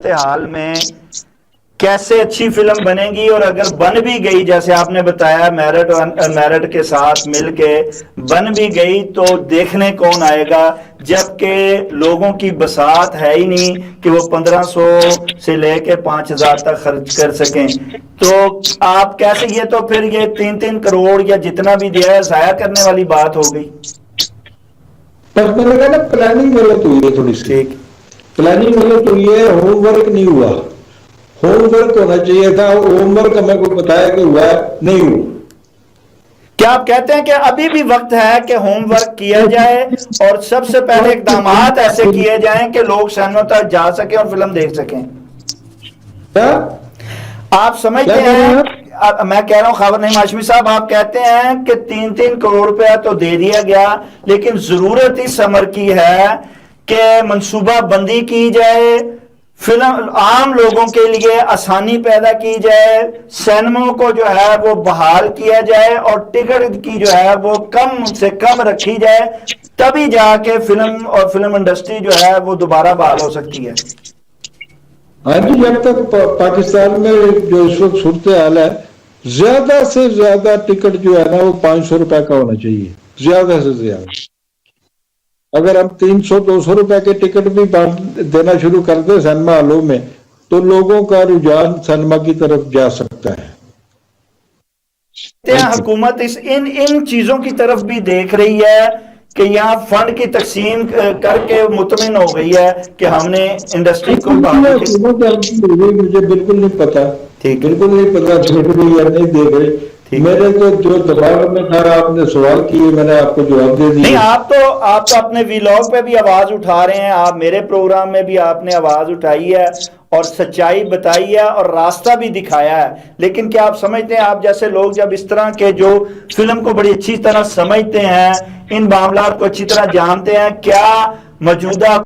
حال میں کیسے اچھی فلم بنے گی، اور اگر بن بھی گئی جیسے آپ نے بتایا میرٹ کے ساتھ مل کے بن بھی گئی تو دیکھنے کون آئے گا، جبکہ لوگوں کی بساط ہے ہی نہیں کہ وہ 1500 سے لے کے 5000 تک خرچ کر سکیں۔ تو آپ کیسے، یہ تو پھر یہ 3-3 کروڑ یا جتنا بھی دیا ہے ضائع کرنے والی بات ہو گئی۔ پر میں نے کہا نا پلاننگ غلط ہوئی ہے تھوڑی سی، ٹھیک، پلاننگ غلط ہوئی ہے، ہوم ورک نہیں ہوا، ہوم ورک ہونا چاہیے تھا، ہوم ورک ہمیں کو بتایا کہ ہوا ہے نہیں ہوا۔ کیا آپ کہتے ہیں کہ ابھی بھی وقت ہے کہ ہوم ورک کیا جائے اور سب سے پہلے اقدامات ایسے کیے جائیں کہ لوگ سینما تک جا سکیں اور فلم دیکھ سکیں؟ کیا آپ کیا سمجھتے کہہ رہے ہیں، ہیں آپ؟ میں کہہ رہا ہوں خاور نعیم ہاشمی صاحب، آپ کہتے ہیں کہ 3-3 کروڑ روپیہ تو دے دیا گیا، لیکن ضرورت اس امر کی ہے کہ منصوبہ بندی کی جائے، فلم عام لوگوں کے لیے آسانی پیدا کی جائے، سینموں کو جو ہے وہ بحال کیا جائے اور ٹکٹ کی جو ہے وہ کم سے کم رکھی جائے، تبھی جا کے فلم اور فلم انڈسٹری جو ہے وہ دوبارہ بحال ہو سکتی ہے۔ ہاں جی، جب تک پاکستان میں جو اس وقت صورتحال ہے، زیادہ سے زیادہ ٹکٹ جو ہے نا وہ 500 روپے کا ہونا چاہیے، زیادہ سے زیادہ۔ اگر ہم 300-200 روپے کے ٹکٹ بھی دینا شروع کر دیں سینما ہالوں میں تو لوگوں کا رجحان سینما کی طرف جا سکتا ہے۔ حکومت ان چیزوں کی طرف بھی دیکھ رہی ہے کہ یہاں فنڈ کی تقسیم کر کے مطمئن ہو گئی ہے کہ ہم نے انڈسٹری کو مجھے بالکل نہیں پتا، ٹھیک ہے، بالکل نہیں پتا دیکھ رہی یا نہیں دیکھ رہی۔ ٹھیک ہے۔ میرے تو جو دماغ میں تھا آپ نے سوال کیے، میں نے آپ کو جواب دے نہیں، دیا۔ آپ تو اپنے ویلاگ پہ بھی آواز اٹھا رہے ہیں، آپ میرے پروگرام میں بھی آپ نے آواز اٹھائی ہے اور سچائی بتائی ہے اور راستہ بھی دکھایا ہے، لیکن کیا آپ سمجھتے ہیں، آپ جیسے لوگ جب اس طرح کے جو فلم کو بڑی اچھی طرح سمجھتے ہیں، ان معاملات کو اچھی طرح جانتے ہیں، کیا موجودہ